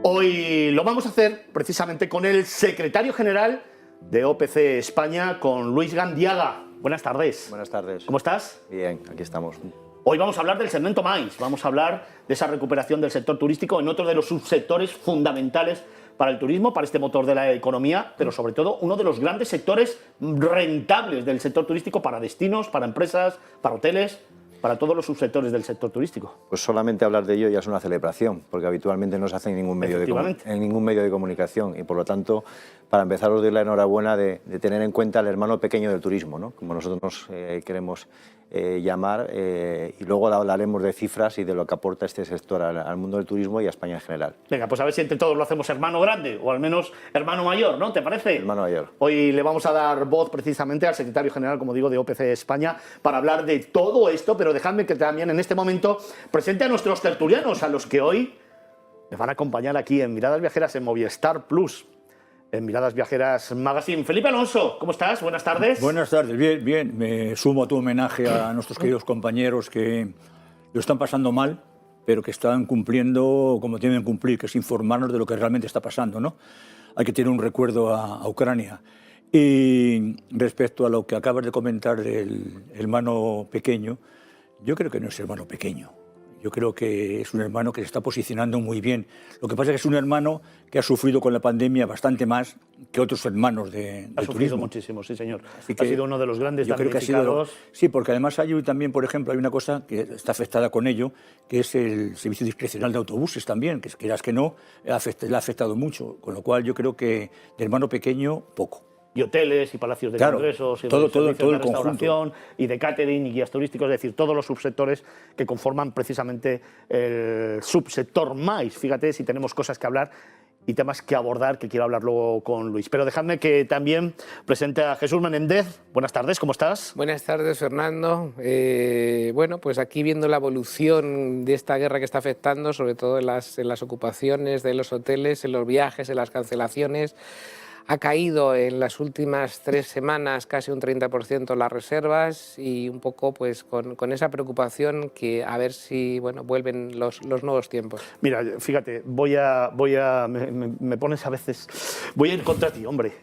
Hoy lo vamos a hacer precisamente con el secretario general de OPC España, con Luis Gandiaga. Buenas tardes. Buenas tardes. ¿Cómo estás? Bien, aquí estamos. Hoy vamos a hablar del segmento MAIS, vamos a hablar de esa recuperación del sector turístico en otro de los subsectores fundamentales para el turismo, para este motor de la economía, pero sobre todo uno de los grandes sectores rentables del sector turístico para destinos, para empresas, para hoteles, para todos los subsectores del sector turístico. Pues solamente hablar de ello ya es una celebración, porque habitualmente no se hace en ningún medio de comunicación y por lo tanto, para empezar os doy la enhorabuena de tener en cuenta el hermano pequeño del turismo, ¿no? Como nosotros nos queremos llamar, y luego hablaremos de cifras y de lo que aporta este sector al mundo del turismo y a España en general. Venga, pues a ver si entre todos lo hacemos hermano grande o al menos hermano mayor, ¿no? ¿Te parece? Hermano mayor. Hoy le vamos a dar voz precisamente al secretario general, como digo, de OPC España para hablar de todo esto, pero dejadme que también en este momento presente a nuestros tertulianos, a los que hoy me van a acompañar aquí en Miradas Viajeras en Movistar Plus, en Miradas Viajeras Magazine. Felipe Alonso, ¿cómo estás? Buenas tardes. Buenas tardes, bien, bien. Me sumo a tu homenaje a nuestros queridos compañeros que lo están pasando mal, pero que están cumpliendo como tienen que cumplir, que es informarnos de lo que realmente está pasando, ¿no? Hay que tener un recuerdo a Ucrania. Y respecto a lo que acabas de comentar del hermano pequeño, yo creo que no es hermano pequeño. Yo creo que es un hermano que se está posicionando muy bien. Lo que pasa es que es un hermano que ha sufrido con la pandemia bastante más que otros hermanos de Ha sufrido turismo. Muchísimo, sí señor. Así que ha sido uno de los grandes yo creo que ha damnificados. sido, sí, porque además hay también, por ejemplo, hay una cosa que está afectada con ello, que es el servicio discrecional de autobuses también, que quieras que no, le ha afectado mucho. Con lo cual yo creo que de hermano pequeño, poco. Y hoteles y palacios de Claro, congresos y todo servicios el de restauración conjunto. y de catering y guías turísticos, es decir, todos los subsectores que conforman precisamente el subsector MAIS. Fíjate si tenemos cosas que hablar y temas que abordar, que quiero hablar luego con Luis. Pero dejadme que también presente a Jesús Menéndez. Buenas tardes, ¿cómo estás? Buenas tardes, Fernando. Bueno, pues aquí viendo la evolución de esta guerra que está afectando, sobre todo en las ocupaciones de los hoteles, en los viajes, en las cancelaciones. Ha caído en las últimas 3 semanas casi un 30% las reservas y un poco pues con esa preocupación que a ver si bueno, vuelven los nuevos tiempos. Mira, fíjate, me pones a veces, voy a ir contra ti, hombre.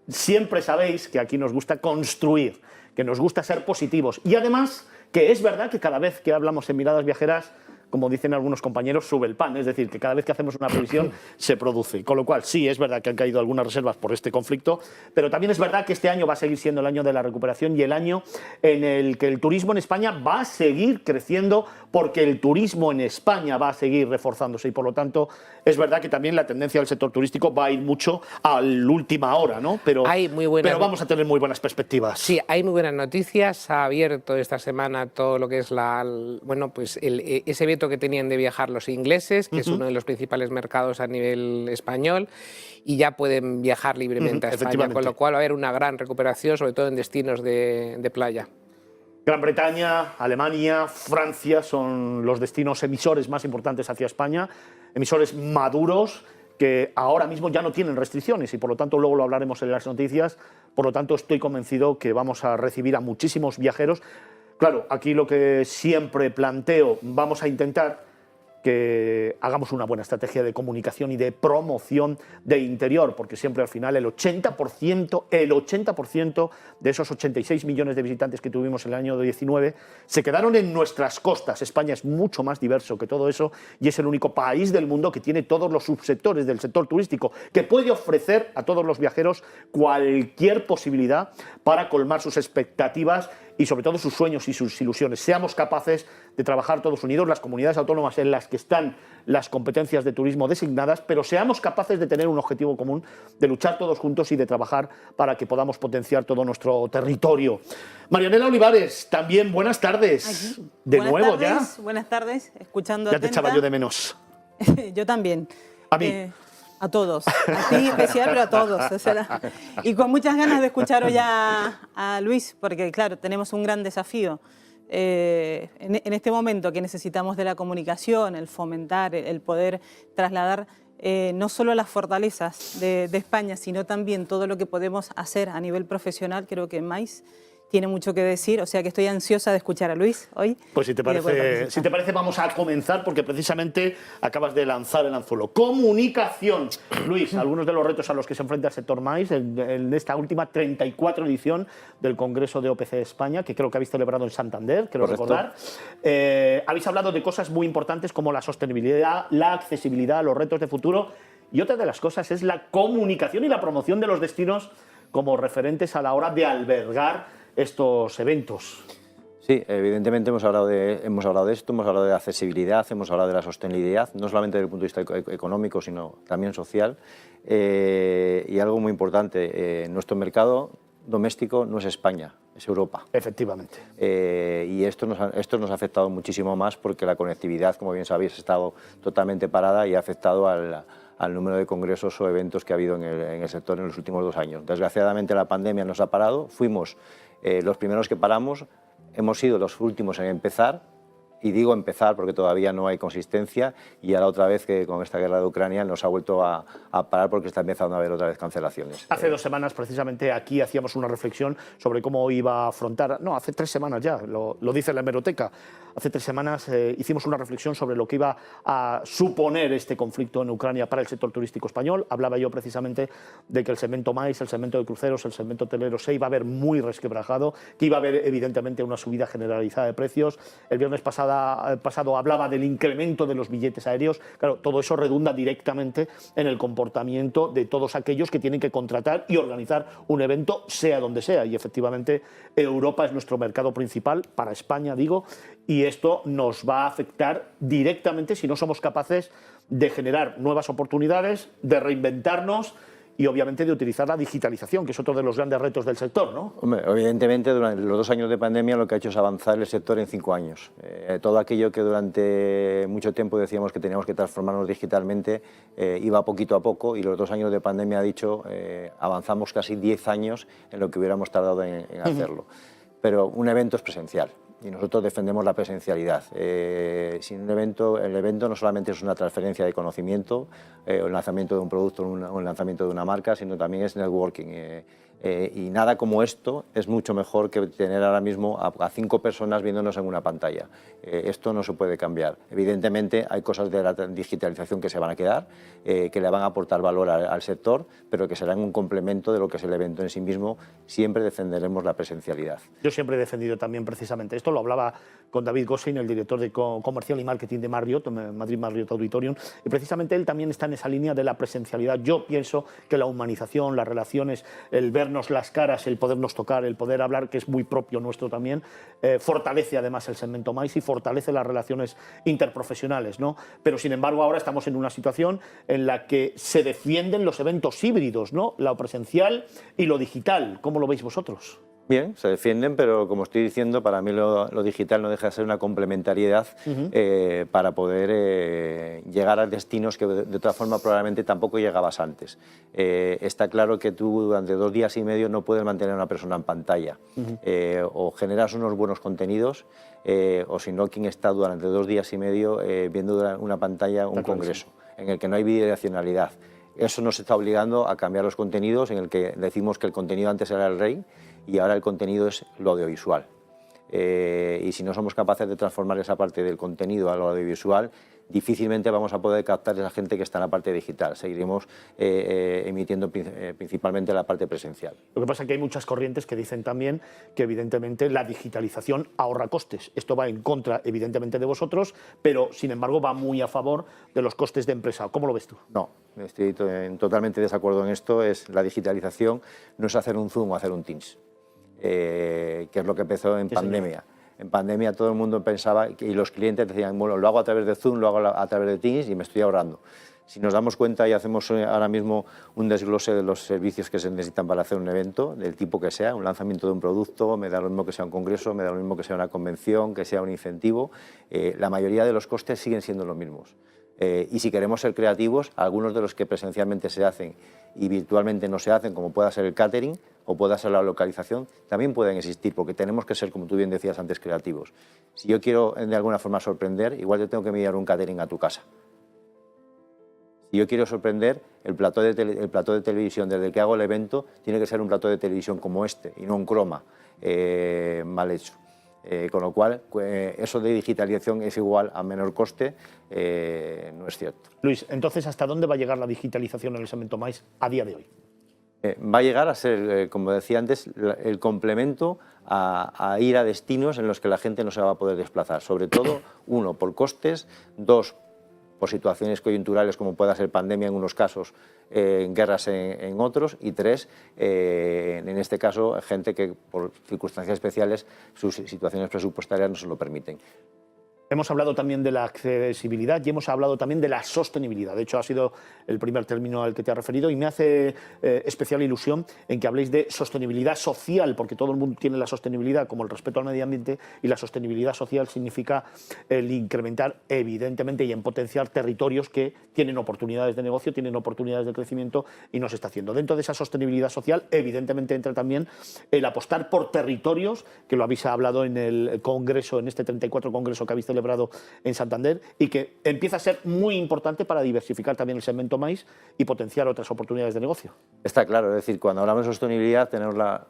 Siempre sabéis que aquí nos gusta construir, que nos gusta ser positivos y además que es verdad que cada vez que hablamos en Miradas Viajeras, como dicen algunos compañeros, sube el pan, es decir, que cada vez que hacemos una previsión se produce. Con lo cual, sí, es verdad que han caído algunas reservas por este conflicto, pero también es verdad que este año va a seguir siendo el año de la recuperación y el año en el que el turismo en España va a seguir creciendo, porque el turismo en España va a seguir reforzándose y, por lo tanto, es verdad que también la tendencia del sector turístico va a ir mucho a la última hora, ¿no? Pero vamos a tener muy buenas perspectivas. Sí, hay muy buenas noticias. Ha abierto esta semana todo lo que es ese veto que tenían de viajar los ingleses, que es uno de los principales mercados a nivel español, y ya pueden viajar libremente a España, con lo cual va a haber una gran recuperación, sobre todo en destinos de playa. Gran Bretaña, Alemania, Francia son los destinos emisores más importantes hacia España, emisores maduros que ahora mismo ya no tienen restricciones y por lo tanto luego lo hablaremos en las noticias. Por lo tanto estoy convencido que vamos a recibir a muchísimos viajeros. Claro, aquí lo que siempre planteo, vamos a intentar que hagamos una buena estrategia de comunicación y de promoción de interior, porque siempre al final el 80% de esos 86 millones de visitantes que tuvimos en el año 19 se quedaron en nuestras costas. España es mucho más diverso que todo eso y es el único país del mundo que tiene todos los subsectores del sector turístico, que puede ofrecer a todos los viajeros cualquier posibilidad para colmar sus expectativas y sobre todo sus sueños y sus ilusiones. Seamos capaces de trabajar todos unidos, las comunidades autónomas en las que están las competencias de turismo designadas, pero seamos capaces de tener un objetivo común, de luchar todos juntos y de trabajar para que podamos potenciar todo nuestro territorio. Marianela Olivares, también buenas tardes. Aquí. De nuevo ya. Buenas tardes, escuchando Ya te atenta. echaba yo de menos. Yo también. A mí. A todos, a ti en especial, pero a todos. Y con muchas ganas de escuchar hoy a Luis, porque claro, tenemos un gran desafío. En este momento que necesitamos de la comunicación, el fomentar, el poder trasladar no solo las fortalezas de España, sino también todo lo que podemos hacer a nivel profesional. Creo que MAIS tiene mucho que decir, o sea que estoy ansiosa de escuchar a Luis hoy. Pues si te parece vamos a comenzar, porque precisamente acabas de lanzar el anzuelo. Comunicación. Luis, algunos de los retos a los que se enfrenta el sector maíz en esta última 34 edición del Congreso de OPC España, que creo que habéis celebrado en Santander, quiero recordar. Habéis hablado de cosas muy importantes como la sostenibilidad, la accesibilidad, los retos de futuro, y otra de las cosas es la comunicación y la promoción de los destinos como referentes a la hora de albergar estos eventos. Sí, evidentemente hemos hablado de esto, hemos hablado de accesibilidad, hemos hablado de la sostenibilidad, no solamente desde el punto de vista económico, sino también social. Y algo muy importante, nuestro mercado doméstico no es España, es Europa. Efectivamente. Y esto nos ha afectado muchísimo más porque la conectividad, como bien sabéis, ha estado totalmente parada y ha afectado al número de congresos o eventos que ha habido en el sector en los últimos 2 años. Desgraciadamente la pandemia nos ha parado, fuimos los primeros que paramos, hemos sido los últimos en empezar, y digo empezar porque todavía no hay consistencia, y ahora otra vez que con esta guerra de Ucrania nos ha vuelto a parar porque está empezando a haber otra vez cancelaciones. Hace 2 semanas precisamente aquí hacíamos una reflexión sobre cómo iba a afrontar, no, hace 3 semanas ya, lo dice la hemeroteca, hace 3 semanas hicimos una reflexión sobre lo que iba a suponer este conflicto en Ucrania para el sector turístico español. Hablaba yo precisamente de que el segmento maíz, el segmento de cruceros, el segmento hotelero se iba a ver muy resquebrajado, que iba a haber evidentemente una subida generalizada de precios. El viernes pasado hablaba del incremento de los billetes aéreos. Claro, todo eso redunda directamente en el comportamiento de todos aquellos que tienen que contratar y organizar un evento, sea donde sea. Y efectivamente Europa es nuestro mercado principal, para España digo, y esto nos va a afectar directamente si no somos capaces de generar nuevas oportunidades, de reinventarnos y obviamente de utilizar la digitalización, que es otro de los grandes retos del sector, ¿no? Hombre, evidentemente, durante los 2 años de pandemia lo que ha hecho es avanzar el sector en 5 años. Todo aquello que durante mucho tiempo decíamos que teníamos que transformarnos digitalmente iba poquito a poco, y los 2 años de pandemia avanzamos casi 10 años en lo que hubiéramos tardado en hacerlo. Pero un evento es presencial. Y nosotros defendemos la presencialidad. Sin un evento, el evento no solamente es una transferencia de conocimiento, el lanzamiento de un producto o el lanzamiento de una marca, sino también es networking. Y nada como esto es mucho mejor que tener ahora mismo a 5 personas viéndonos en una pantalla. Esto no se puede cambiar. Evidentemente hay cosas de la digitalización que se van a quedar, que le van a aportar valor al sector, pero que serán un complemento de lo que es el evento en sí mismo. Siempre defenderemos la presencialidad. Yo siempre he defendido también precisamente esto, lo hablaba con David Gossin, el director de comercial y marketing de Marriott, Madrid Marriott Auditorium, y precisamente él también está en esa línea de la presencialidad. Yo pienso que la humanización, las relaciones, el vernos las caras, el podernos tocar, el poder hablar, que es muy propio nuestro también, fortalece además el segmento maíz y fortalece las relaciones interprofesionales, ¿no? Pero sin embargo ahora estamos en una situación en la que se defienden los eventos híbridos, ¿no? Lo presencial y lo digital. ¿Cómo lo veis vosotros? Bien, se defienden, pero como estoy diciendo, para mí lo digital no deja de ser una complementariedad para poder llegar a destinos que de otra forma probablemente tampoco llegabas antes. Está claro que tú durante 2 días y medio no puedes mantener a una persona en pantalla. O generas unos buenos contenidos, o si no, quien está durante 2 días y medio viendo una pantalla un congreso en el que no hay bidireccionalidad. Eso nos está obligando a cambiar los contenidos, en el que decimos que el contenido antes era el rey y ahora el contenido es lo audiovisual. Y si no somos capaces de transformar esa parte del contenido a lo audiovisual, difícilmente vamos a poder captar a esa gente que está en la parte digital. Seguiremos emitiendo principalmente la parte presencial. Lo que pasa es que hay muchas corrientes que dicen también que evidentemente la digitalización ahorra costes. Esto va en contra evidentemente de vosotros, pero sin embargo va muy a favor de los costes de empresa. ¿Cómo lo ves tú? No, estoy totalmente desacuerdo en esto. La digitalización no es hacer un Zoom o hacer un Teams, que es lo que empezó en pandemia. En pandemia todo el mundo pensaba, y los clientes decían, bueno, lo hago a través de Zoom, lo hago a través de Teams y me estoy ahorrando. Si nos damos cuenta y hacemos ahora mismo un desglose de los servicios que se necesitan para hacer un evento, del tipo que sea, un lanzamiento de un producto, me da lo mismo que sea un congreso, me da lo mismo que sea una convención, que sea un incentivo, la mayoría de los costes siguen siendo los mismos. Y si queremos ser creativos, algunos de los que presencialmente se hacen y virtualmente no se hacen, como pueda ser el catering o pueda ser la localización, también pueden existir, porque tenemos que ser, como tú bien decías antes, creativos. Si yo quiero de alguna forma sorprender, igual yo tengo que enviar un catering a tu casa. Si yo quiero sorprender, el plató de televisión desde el que hago el evento tiene que ser un plató de televisión como este y no un croma. mal hecho. Con lo cual, eso de digitalización es igual a menor coste, no es cierto. Luis, entonces, ¿hasta dónde va a llegar la digitalización en el segmento maíz a día de hoy? Va a llegar a ser, como decía antes, el complemento a ir a destinos en los que la gente no se va a poder desplazar. Sobre todo, uno, por costes, dos, por situaciones coyunturales como pueda ser pandemia en unos casos, guerras en otros, y tres, en este caso, gente que por circunstancias especiales sus situaciones presupuestarias no se lo permiten. Hemos hablado también de la accesibilidad y hemos hablado también de la sostenibilidad. De hecho, ha sido el primer término al que te has referido y me hace especial ilusión en que habléis de sostenibilidad social, porque todo el mundo tiene la sostenibilidad como el respeto al medio ambiente, y la sostenibilidad social significa el incrementar, evidentemente, y en potenciar territorios que tienen oportunidades de negocio, tienen oportunidades de crecimiento y no se está haciendo. Dentro de esa sostenibilidad social, evidentemente, entra también el apostar por territorios, que lo habéis hablado en el Congreso, en este 34 Congreso que habéis celebrado en Santander, y que empieza a ser muy importante para diversificar también el segmento maíz y potenciar otras oportunidades de negocio. Está claro, es decir, cuando hablamos de sostenibilidad tenemos la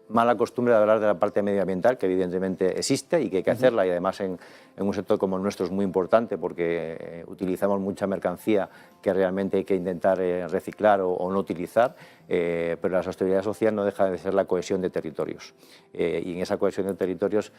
mala costumbre de hablar de la parte medioambiental, que evidentemente existe y que hay que hacerla, y además en un sector como el nuestro es muy importante porque utilizamos mucha mercancía que realmente hay que intentar reciclar o no utilizar, pero la sostenibilidad social no deja de ser la cohesión de territorios. Y en esa cohesión de territorios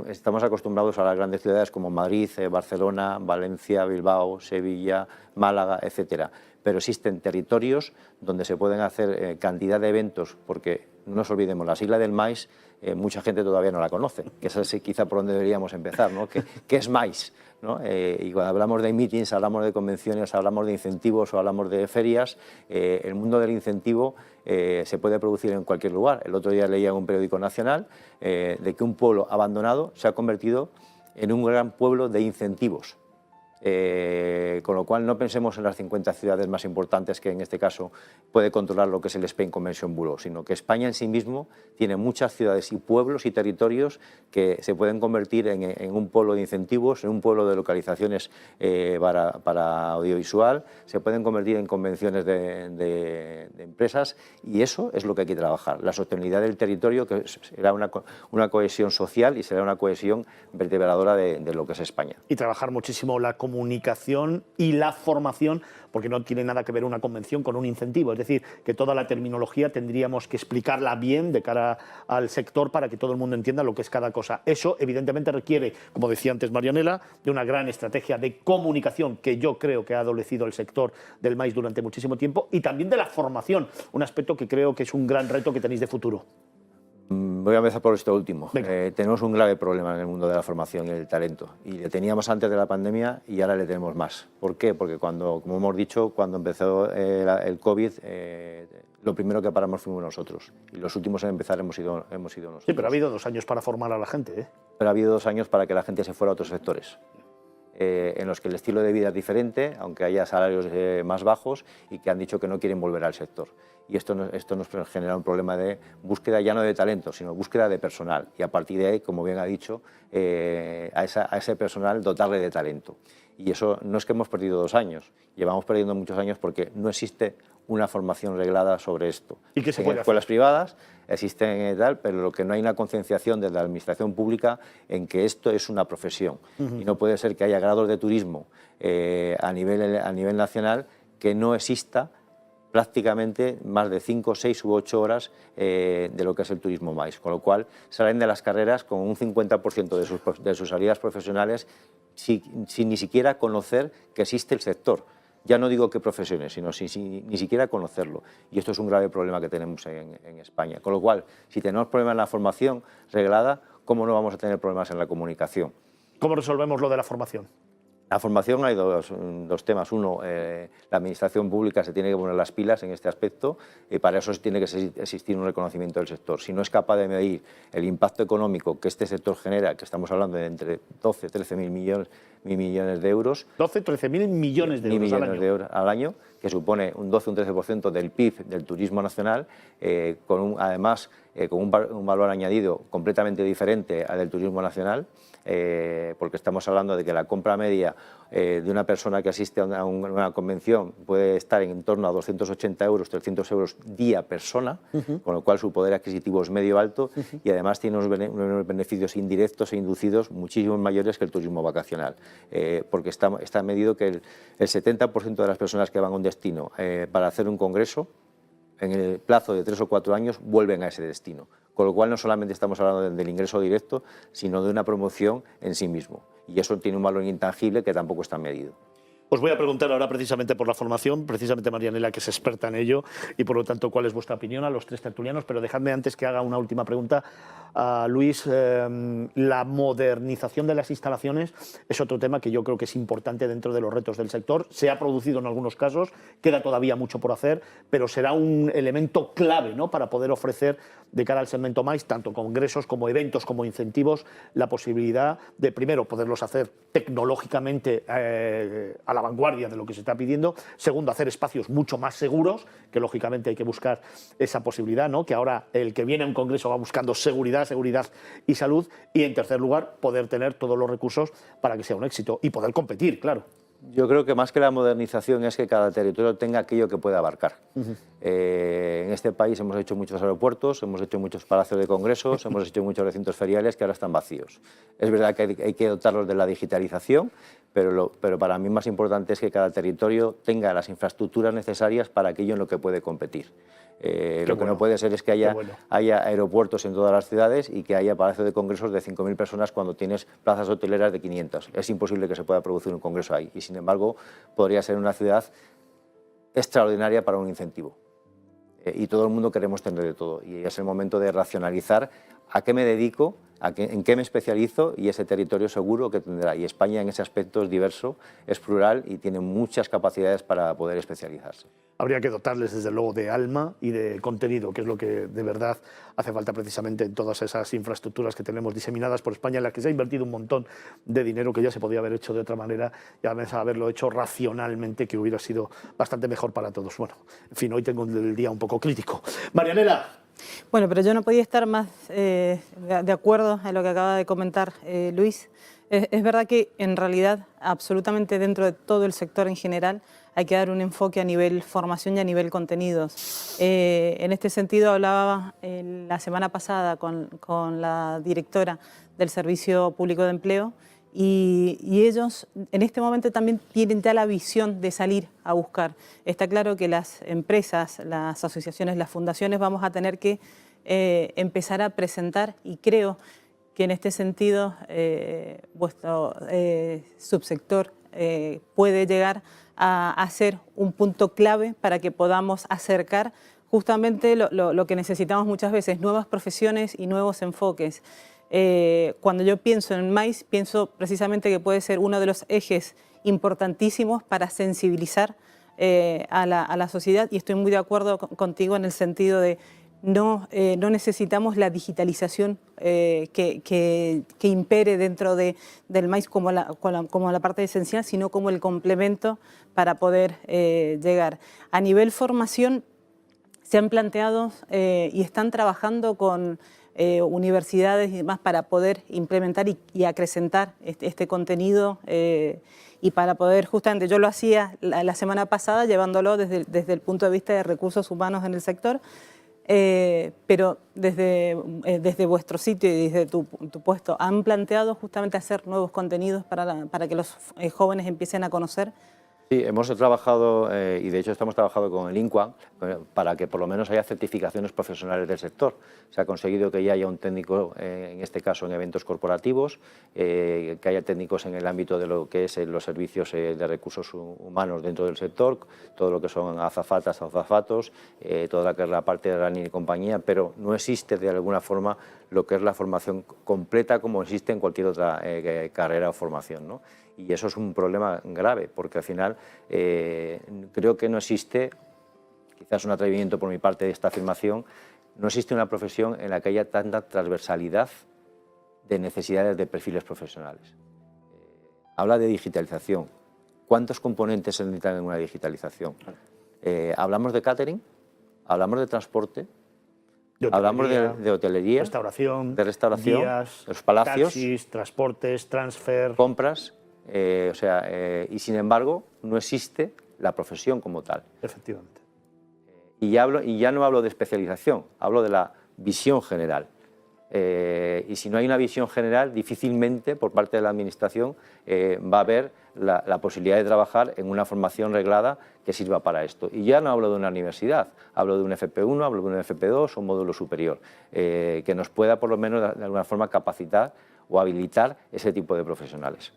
estamos acostumbrados a las grandes ciudades como Madrid, Barcelona, Valencia, Bilbao, Sevilla, Málaga, etcétera. Pero existen territorios donde se pueden hacer cantidad de eventos, porque no nos olvidemos, la sigla del maíz, mucha gente todavía no la conoce, que esa es quizá por donde deberíamos empezar, ¿no? ¿Qué es maíz? ¿No? Y cuando hablamos de meetings, hablamos de convenciones, hablamos de incentivos o hablamos de ferias, el mundo del incentivo se puede producir en cualquier lugar. El otro día leía en un periódico nacional de que un pueblo abandonado se ha convertido en un gran pueblo de incentivos. Con lo cual no pensemos en las 50 ciudades más importantes que en este caso puede controlar lo que es el Spain Convention Bureau, sino que España en sí mismo tiene muchas ciudades y pueblos y territorios que se pueden convertir en un pueblo de incentivos, en un pueblo de localizaciones para audiovisual, se pueden convertir en convenciones de empresas, y eso es lo que hay que trabajar, la sostenibilidad del territorio, que será una cohesión social y será una cohesión vertebradora de lo que es España. Y trabajar muchísimo la comunicación y la formación, porque no tiene nada que ver una convención con un incentivo. Es decir, que toda la terminología tendríamos que explicarla bien de cara al sector para que todo el mundo entienda lo que es cada cosa. Eso, evidentemente, requiere, como decía antes Marianela, de una gran estrategia de comunicación que yo creo que ha adolecido el sector del maíz durante muchísimo tiempo, y también de la formación, un aspecto que creo que es un gran reto que tenéis de futuro. Voy a empezar por esto último. Tenemos un grave problema en el mundo de la formación y el talento. Y le teníamos antes de la pandemia y ahora le tenemos más. ¿Por qué? Porque como hemos dicho, cuando empezó el COVID, lo primero que paramos fuimos nosotros. Y los últimos en empezar hemos sido nosotros. Sí, pero ha habido 2 años para formar a la gente, ¿eh? Pero ha habido 2 años para que la gente se fuera a otros sectores. En los que el estilo de vida es diferente, aunque haya salarios más bajos, y que han dicho que no quieren volver al sector. Y esto nos genera un problema de búsqueda ya no de talento, sino búsqueda de personal. Y a partir de ahí, como bien ha dicho, a ese personal dotarle de talento. Y eso no es que hemos perdido 2 años, llevamos perdiendo muchos años porque no existe una formación reglada sobre esto. ¿Y qué se puede hacer? En escuelas privadas existen tal, pero lo que no hay una concienciación desde la administración pública en que esto es una profesión. Y no puede ser que haya grados de turismo a nivel nacional que no exista prácticamente más de 5, 6 u 8 horas de lo que es el turismo maíz, con lo cual salen de las carreras con un 50% de sus salidas profesionales sin ni siquiera conocer que existe el sector. Ya no digo qué profesiones, sino sin ni siquiera conocerlo. Y esto es un grave problema que tenemos en España. Con lo cual, si tenemos problemas en la formación reglada, ¿cómo no vamos a tener problemas en la comunicación? ¿Cómo resolvemos lo de la formación? La formación hay dos temas. Uno, la administración pública se tiene que poner las pilas en este aspecto, y para eso tiene que existir un reconocimiento del sector. Si no es capaz de medir el impacto económico que este sector genera, que estamos hablando de entre 12 13 mil millones de euros. 12, 13 mil millones de euros al año. Al año, que supone un 12 o un 13% del PIB del turismo nacional, además con un valor añadido completamente diferente al del turismo nacional, porque estamos hablando de que la compra media de una persona que asiste a una convención puede estar en torno a 280 euros, 300 euros día persona, con lo cual su poder adquisitivo es medio alto y además tiene unos beneficios indirectos e inducidos muchísimo mayores que el turismo vacacional, porque está medido que el 70% de las personas que van a un destino para hacer un congreso, en el plazo de 3 o 4 años vuelven a ese destino. Con lo cual no solamente estamos hablando del ingreso directo, sino de una promoción en sí mismo. Y eso tiene un valor intangible que tampoco está medido. Os voy a preguntar ahora precisamente por la formación, precisamente Marianela, que es experta en ello, y por lo tanto, ¿cuál es vuestra opinión a los tres tertulianos? Pero dejadme antes que haga una última pregunta a Luis. La modernización de las instalaciones es otro tema que yo creo que es importante dentro de los retos del sector. Se ha producido en algunos casos, queda todavía mucho por hacer, pero será un elemento clave, ¿no?, para poder ofrecer de cara al segmento MICE, tanto congresos como eventos como incentivos, la posibilidad de, primero, poderlos hacer tecnológicamente a la vanguardia de lo que se está pidiendo. Segundo, hacer espacios mucho más seguros, que lógicamente hay que buscar esa posibilidad, ¿no?, que ahora el que viene a un congreso va buscando seguridad y salud. Y en tercer lugar, poder tener todos los recursos para que sea un éxito y poder competir, claro. Yo creo que más que la modernización es que cada territorio tenga aquello que pueda abarcar. En este país hemos hecho muchos aeropuertos, hemos hecho muchos palacios de congresos, hemos hecho muchos recintos feriales que ahora están vacíos. Es verdad que hay que dotarlos de la digitalización, pero para mí más importante es que cada territorio tenga las infraestructuras necesarias para aquello en lo que puede competir. Lo que no puede ser es que haya aeropuertos en todas las ciudades y que haya palacios de congresos de 5.000 personas cuando tienes plazas hoteleras de 500. Es imposible que se pueda producir un congreso ahí y, sin embargo, podría ser una ciudad extraordinaria para un incentivo. Y todo el mundo queremos tener de todo y es el momento de racionalizar a qué me dedico, en qué me especializo y ese territorio seguro que tendrá. Y España en ese aspecto es diverso, es plural y tiene muchas capacidades para poder especializarse. Habría que dotarles desde luego de alma y de contenido, que es lo que de verdad hace falta precisamente en todas esas infraestructuras que tenemos diseminadas por España, en las que se ha invertido un montón de dinero que ya se podía haber hecho de otra manera y además haberlo hecho racionalmente, que hubiera sido bastante mejor para todos. Bueno, en fin, hoy tengo el día un poco crítico. Marianela. Bueno, pero yo no podía estar más de acuerdo en lo que acaba de comentar Luis. Es verdad que en realidad absolutamente dentro de todo el sector en general hay que dar un enfoque a nivel formación y a nivel contenidos. En este sentido hablaba la semana pasada con la directora del Servicio Público de Empleo y ellos en este momento también tienen ya la visión de salir a buscar. Está claro que las empresas, las asociaciones, las fundaciones vamos a tener que empezar a presentar y creo que en este sentido vuestro subsector puede llegar a ser un punto clave para que podamos acercar justamente lo que necesitamos muchas veces, nuevas profesiones y nuevos enfoques. Cuando yo pienso en MICE, pienso precisamente que puede ser uno de los ejes importantísimos para sensibilizar a la sociedad y estoy muy de acuerdo contigo en el sentido de no necesitamos la digitalización que impere dentro del MICE como la parte esencial, sino como el complemento para poder llegar. A nivel formación se han planteado y están trabajando con universidades y demás para poder implementar y acrecentar este contenido y para poder justamente, yo lo hacía la semana pasada llevándolo desde el punto de vista de recursos humanos en el sector, pero desde vuestro sitio y desde tu puesto, ¿han planteado justamente hacer nuevos contenidos para que los jóvenes empiecen a conocer? Sí, hemos trabajado y de hecho estamos trabajando con el INCUAN para que por lo menos haya certificaciones profesionales del sector. Se ha conseguido que ya haya un técnico, en este caso en eventos corporativos, que haya técnicos en el ámbito de lo que es los servicios de recursos humanos dentro del sector, todo lo que son azafatas, azafatos, toda la parte de running y compañía, pero no existe de alguna forma lo que es la formación completa como existe en cualquier otra carrera o formación, ¿no? Y eso es un problema grave, porque al final creo que no existe, quizás un atrevimiento por mi parte de esta afirmación, no existe una profesión en la que haya tanta transversalidad de necesidades de perfiles profesionales. Habla de digitalización. ¿Cuántos componentes se necesitan en una digitalización? Hablamos de catering, hablamos de transporte, hablamos de hotelería, de restauración, guías, los palacios, taxis, transportes, transfer, compras, y sin embargo no existe la profesión como tal. Efectivamente. Y ya no hablo de especialización, hablo de la visión general. Y si no hay una visión general, difícilmente por parte de la Administración va a haber la posibilidad de trabajar en una formación reglada que sirva para esto. Y ya no hablo de una universidad, hablo de un FP1, hablo de un FP2 o un módulo superior, que nos pueda por lo menos de alguna forma capacitar o habilitar ese tipo de profesionales.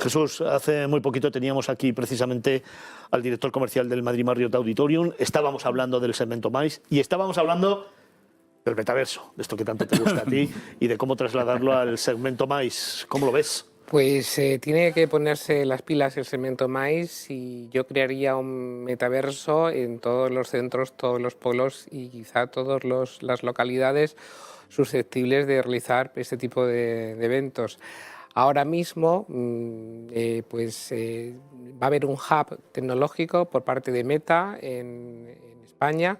Jesús, hace muy poquito teníamos aquí precisamente al director comercial del Madrid Marriott Auditorium, estábamos hablando del segmento MICE y estábamos hablando del metaverso, de esto que tanto te gusta a ti y de cómo trasladarlo al segmento MICE. ¿Cómo lo ves? Pues tiene que ponerse las pilas el segmento MICE y yo crearía un metaverso en todos los centros, todos los polos y quizá todas las localidades susceptibles de realizar este tipo de eventos. Ahora mismo va a haber un hub tecnológico por parte de Meta en España,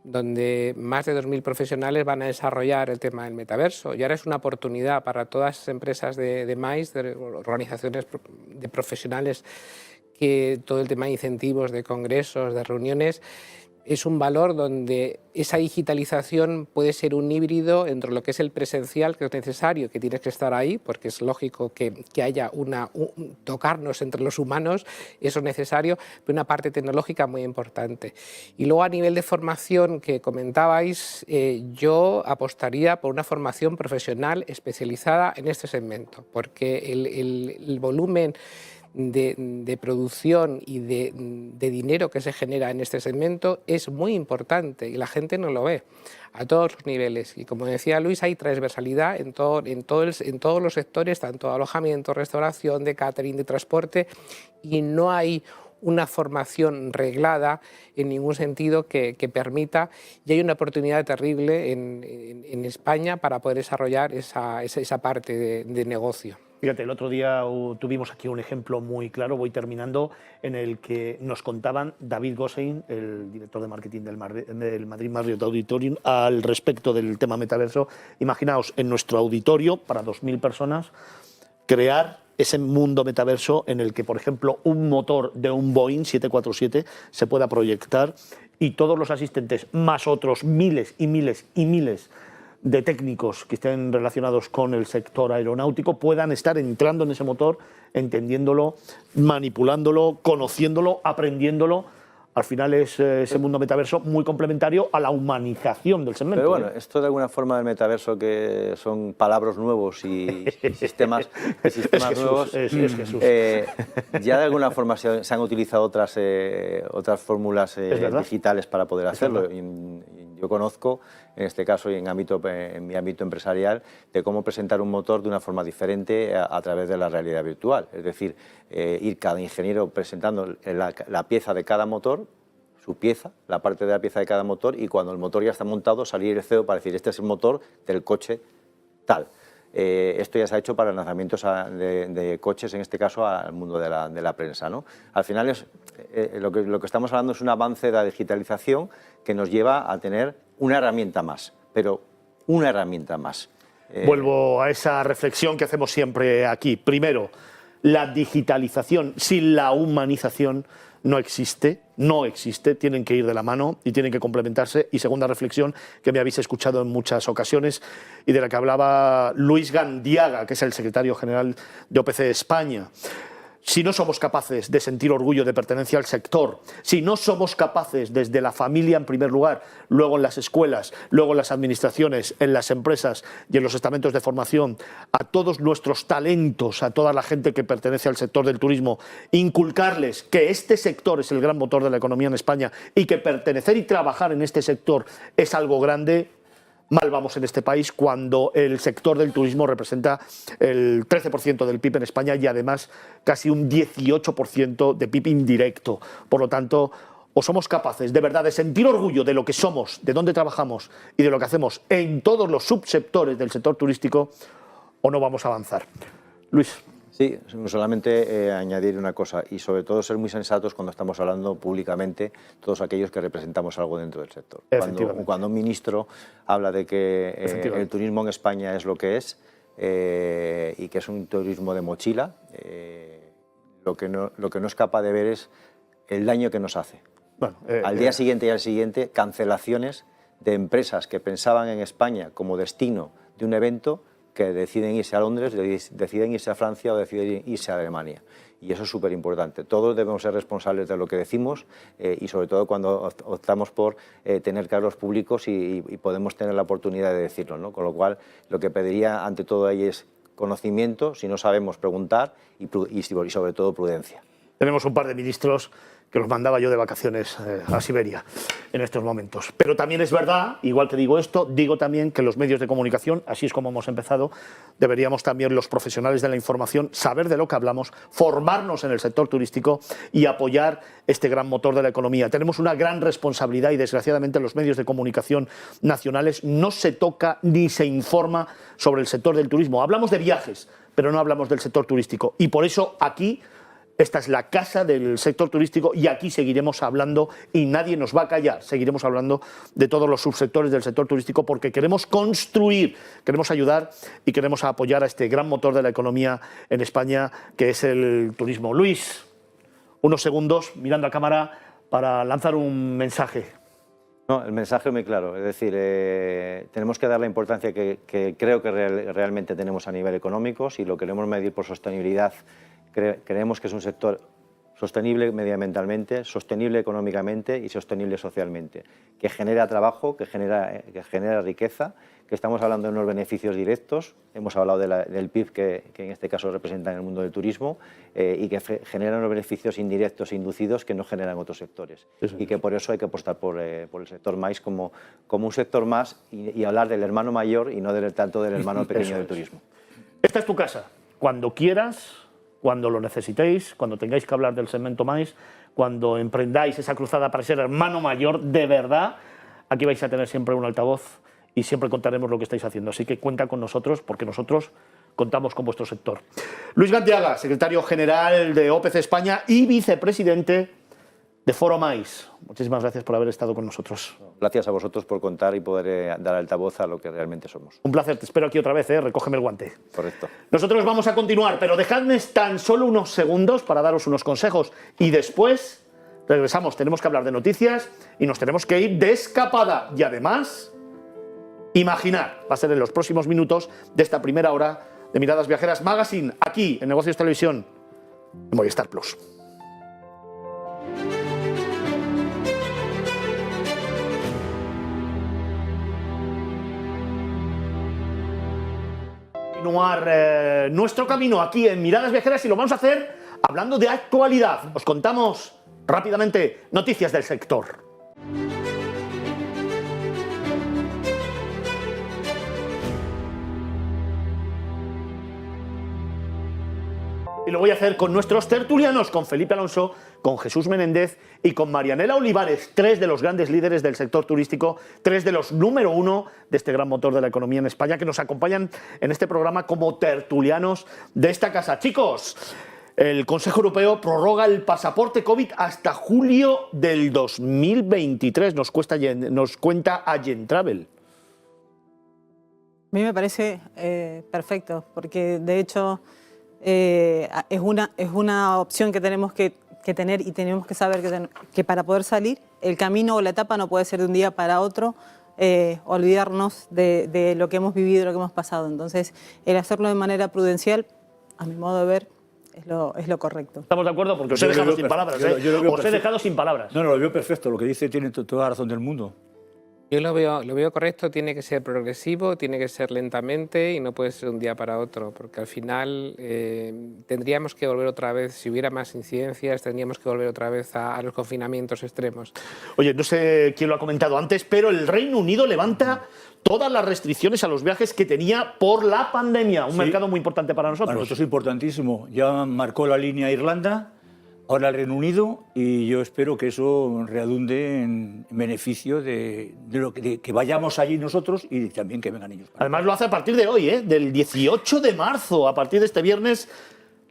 donde más de 2.000 profesionales van a desarrollar el tema del metaverso. Y ahora es una oportunidad para todas las empresas de MICE, de organizaciones de profesionales, que todo el tema de incentivos, de congresos, de reuniones, es un valor donde esa digitalización puede ser un híbrido entre lo que es el presencial, que es necesario, que tienes que estar ahí, porque es lógico que haya tocarnos entre los humanos, eso es necesario, pero una parte tecnológica muy importante. Y luego a nivel de formación que comentabais, yo apostaría por una formación profesional especializada en este segmento, porque el volumen de producción y de dinero que se genera en este segmento es muy importante y la gente no lo ve a todos los niveles. Y como decía Luis, hay transversalidad en todos los sectores, tanto de alojamiento, restauración, de catering, de transporte, y no hay una formación reglada en ningún sentido que permita, y hay una oportunidad terrible en España para poder desarrollar esa parte de negocio. Fíjate, el otro día tuvimos aquí un ejemplo muy claro, voy terminando, en el que nos contaban David Gossein, el director de marketing del Madrid Marriott Auditorium, al respecto del tema metaverso. Imaginaos, en nuestro auditorio, para 2.000 personas, crear ese mundo metaverso en el que, por ejemplo, un motor de un Boeing 747 se pueda proyectar y todos los asistentes, más otros miles y miles y miles de técnicos que estén relacionados con el sector aeronáutico puedan estar entrando en ese motor, entendiéndolo, manipulándolo, conociéndolo, aprendiéndolo. Al final es ese mundo metaverso muy complementario a la humanización del segmento. Pero bueno, esto de alguna forma del metaverso, que son palabras nuevos y sistemas nuevos, es Jesús. Ya de alguna forma se han utilizado otras fórmulas digitales para poder hacerlo. Yo conozco, en este caso y en mi ámbito empresarial, de cómo presentar un motor de una forma diferente a través de la realidad virtual. Es decir, ir cada ingeniero presentando la pieza de cada motor, su pieza, la parte de la pieza de cada motor, y cuando el motor ya está montado, salir el CEO para decir, este es el motor del coche tal. Esto ya se ha hecho para lanzamientos de coches, en este caso al mundo de la prensa, ¿no? Al final lo que estamos hablando es un avance de la digitalización que nos lleva a tener una herramienta más, pero una herramienta más. Vuelvo a esa reflexión que hacemos siempre aquí. Primero, la digitalización sin la humanización no existe, tienen que ir de la mano y tienen que complementarse. Y segunda reflexión, que me habéis escuchado en muchas ocasiones y de la que hablaba Luis Gandiaga, que es el secretario general de OPC España. Si no somos capaces de sentir orgullo de pertenencia al sector, si no somos capaces desde la familia en primer lugar, luego en las escuelas, luego en las administraciones, en las empresas y en los estamentos de formación, a todos nuestros talentos, a toda la gente que pertenece al sector del turismo, inculcarles que este sector es el gran motor de la economía en España y que pertenecer y trabajar en este sector es algo grande, mal vamos en este país cuando el sector del turismo representa el 13% del PIB en España y además casi un 18% de PIB indirecto. Por lo tanto, o somos capaces de verdad de sentir orgullo de lo que somos, de dónde trabajamos y de lo que hacemos en todos los subsectores del sector turístico, o no vamos a avanzar. Luis. Sí, solamente añadir una cosa y sobre todo ser muy sensatos cuando estamos hablando públicamente todos aquellos que representamos algo dentro del sector. Cuando un ministro habla de que el turismo en España es lo que es y que es un turismo de mochila, lo que no es capaz de ver es el daño que nos hace. Bueno, al día siguiente y al siguiente, cancelaciones de empresas que pensaban en España como destino de un evento que deciden irse a Londres, deciden irse a Francia o deciden irse a Alemania. Y eso es súper importante. Todos debemos ser responsables de lo que decimos y sobre todo cuando optamos por tener cargos públicos y podemos tener la oportunidad de decirlo, ¿no? Con lo cual, lo que pediría ante todo ahí es conocimiento, si no sabemos preguntar y sobre todo prudencia. Tenemos un par de ministros que los mandaba yo de vacaciones a Siberia en estos momentos. Pero también es verdad, igual que digo esto, digo también que los medios de comunicación, así es como hemos empezado, deberíamos también los profesionales de la información saber de lo que hablamos, formarnos en el sector turístico y apoyar este gran motor de la economía. Tenemos una gran responsabilidad y desgraciadamente en los medios de comunicación nacionales no se toca ni se informa sobre el sector del turismo. Hablamos de viajes, pero no hablamos del sector turístico y por eso aquí esta es la casa del sector turístico y aquí seguiremos hablando y nadie nos va a callar. Seguiremos hablando de todos los subsectores del sector turístico porque queremos construir, queremos ayudar y queremos apoyar a este gran motor de la economía en España que es el turismo. Luis, unos segundos mirando a cámara para lanzar un mensaje. No, el mensaje es muy claro, es decir, tenemos que dar la importancia que creo que realmente tenemos a nivel económico. Si lo queremos medir por sostenibilidad, creemos que es un sector sostenible medioambientalmente, sostenible económicamente y sostenible socialmente, que genera trabajo, que genera riqueza, que estamos hablando de unos beneficios directos, hemos hablado del PIB que en este caso representa en el mundo del turismo y que genera unos beneficios indirectos e inducidos que no generan otros sectores y que por eso hay que apostar por el sector MAIS como un sector más y hablar del hermano mayor y no tanto del hermano pequeño del turismo. Esta es tu casa, cuando quieras, cuando lo necesitéis, cuando tengáis que hablar del segmento MAIS, cuando emprendáis esa cruzada para ser hermano mayor de verdad, aquí vais a tener siempre un altavoz y siempre contaremos lo que estáis haciendo. Así que cuenta con nosotros porque nosotros contamos con vuestro sector. Luis Ganteaga, secretario general de OPC España y vicepresidente de Foro MAIS. Muchísimas gracias por haber estado con nosotros. Gracias a vosotros por contar y poder dar altavoz a lo que realmente somos. Un placer, te espero aquí otra vez, recógeme el guante. Correcto. Nosotros vamos a continuar, pero dejadme tan solo unos segundos para daros unos consejos y después regresamos. Tenemos que hablar de noticias y nos tenemos que ir de escapada y además imaginar, va a ser en los próximos minutos de esta primera hora de Miradas Viajeras Magazine, aquí en Negocios Televisión, en Movistar Plus. Continuar nuestro camino aquí en Miradas Viajeras y lo vamos a hacer hablando de actualidad. Os contamos rápidamente noticias del sector. Y lo voy a hacer con nuestros tertulianos, con Felipe Alonso, con Jesús Menéndez y con Marianela Olivares, tres de los grandes líderes del sector turístico, tres de los número uno de este gran motor de la economía en España, que nos acompañan en este programa como tertulianos de esta casa. Chicos, el Consejo Europeo prorroga el pasaporte COVID hasta julio del 2023, nos cuenta Agentravel. A mí me parece perfecto, porque de hecho es una opción que tenemos que tener y tenemos que saber que para poder salir, el camino o la etapa no puede ser de un día para otro, olvidarnos de lo que hemos vivido, lo que hemos pasado. Entonces, el hacerlo de manera prudencial, a mi modo de ver, es lo correcto. ¿Estamos de acuerdo? Porque os he dejado sin palabras. Os he dejado sin palabras. No, lo veo perfecto. Lo que dice tiene toda la razón del mundo. Yo lo veo correcto, tiene que ser progresivo, tiene que ser lentamente y no puede ser de un día para otro, porque al final tendríamos que volver otra vez, si hubiera más incidencias, tendríamos que volver otra vez a los confinamientos extremos. Oye, no sé quién lo ha comentado antes, pero el Reino Unido levanta todas las restricciones a los viajes que tenía por la pandemia, un mercado muy importante para nosotros. Para nosotros es importantísimo. Ya marcó la línea Irlanda, ahora el Reino Unido, y yo espero que eso redunde en beneficio de que vayamos allí nosotros y también que vengan ellos. Además lo hace a partir de hoy, del 18 de marzo, a partir de este viernes,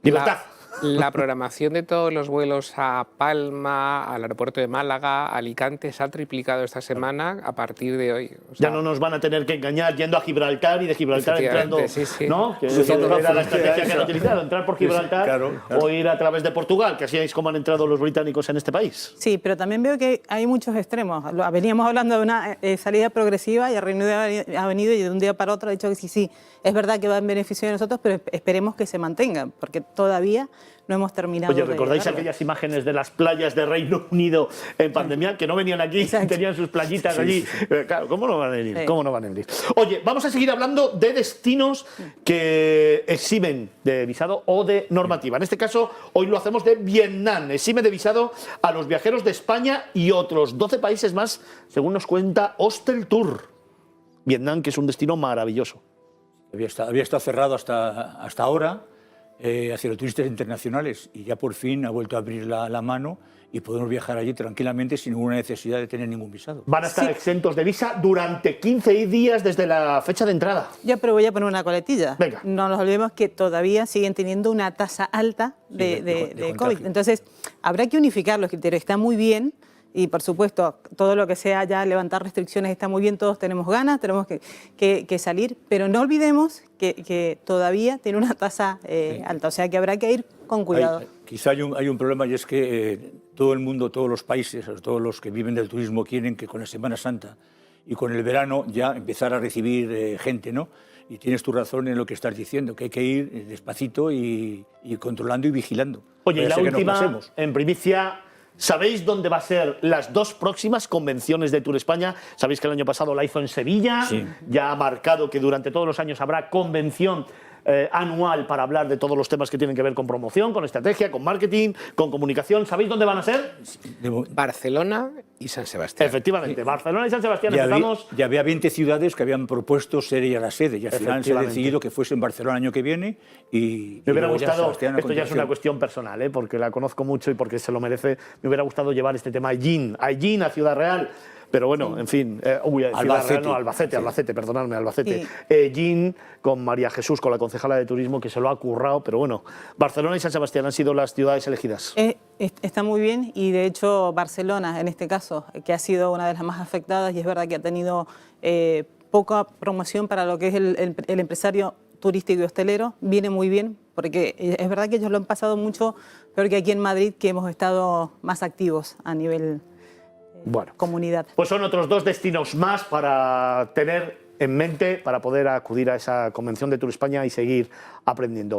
Libertad. La programación de todos los vuelos a Palma, al aeropuerto de Málaga, Alicante, se ha triplicado esta semana a partir de hoy. O sea, ya no nos van a tener que engañar yendo a Gibraltar y de Gibraltar entrando, sí, sí. ¿no? Que era la estrategia que han utilizado, entrar por Gibraltar claro. O ir a través de Portugal, que así es como han entrado los británicos en este país. Sí, pero también veo que hay muchos extremos. Veníamos hablando de una salida progresiva y el Reino Unido ha venido y de un día para otro ha dicho que sí, es verdad que va en beneficio de nosotros, pero esperemos que se mantengan, porque todavía no hemos terminado. Oye, ¿recordáis aquellas imágenes de las playas de Reino Unido en pandemia? Que no venían aquí, tenían sus playitas allí. Claro, ¿cómo no van a venir? ¿Cómo no van a venir? Oye, vamos a seguir hablando de destinos que eximen de visado o de normativa. En este caso, hoy lo hacemos de Vietnam. Exime de visado a los viajeros de España y otros 12 países más, según nos cuenta Hostel Tour. Vietnam, que es un destino maravilloso. Había estado cerrado hasta ahora hacia los turistas internacionales y ya por fin ha vuelto a abrir la mano y podemos viajar allí tranquilamente sin ninguna necesidad de tener ningún visado. Van a estar exentos de visa durante 15 días desde la fecha de entrada. Pero voy a poner una coletilla. Venga. No nos olvidemos que todavía siguen teniendo una tasa alta de COVID. Entonces, habrá que unificar los criterios. Está muy bien. Y, por supuesto, todo lo que sea ya levantar restricciones está muy bien, todos tenemos ganas, tenemos que salir, pero no olvidemos que todavía tiene una tasa alta, o sea que habrá que ir con cuidado. Quizá hay un problema y es que todo el mundo, todos los países, todos los que viven del turismo quieren que con la Semana Santa y con el verano ya empezar a recibir gente, ¿no? Y tienes tu razón en lo que estás diciendo, que hay que ir despacito y controlando y vigilando. Oye, y la última, en primicia... ¿Sabéis dónde va a ser las dos próximas convenciones de Tour España? Sabéis que el año pasado la hizo en Sevilla, ya ha marcado que durante todos los años habrá convención anual para hablar de todos los temas que tienen que ver con promoción, con estrategia, con marketing, con comunicación. ¿Sabéis dónde van a ser? Barcelona y San Sebastián. Efectivamente, Barcelona y San Sebastián. Ya había 20 ciudades que habían propuesto ser ella la sede y al final se ha decidido que fuese en Barcelona el año que viene y me hubiera gustado, esto ya es una cuestión personal, porque la conozco mucho y porque se lo merece, me hubiera gustado llevar este tema a Aillín, a Ciudad Real. Pero bueno, en fin, Albacete, perdonadme, Albacete. Aillín con María Jesús, con la concejala de turismo, que se lo ha currado, pero bueno, Barcelona y San Sebastián han sido las ciudades elegidas. Está muy bien y de hecho Barcelona, en este caso, que ha sido una de las más afectadas y es verdad que ha tenido poca promoción para lo que es el empresario turístico y hostelero, viene muy bien, porque es verdad que ellos lo han pasado mucho peor que aquí en Madrid, que hemos estado más activos a nivel comunidad. Pues son otros dos destinos más para tener en mente para poder acudir a esa convención de Tour España y seguir aprendiendo.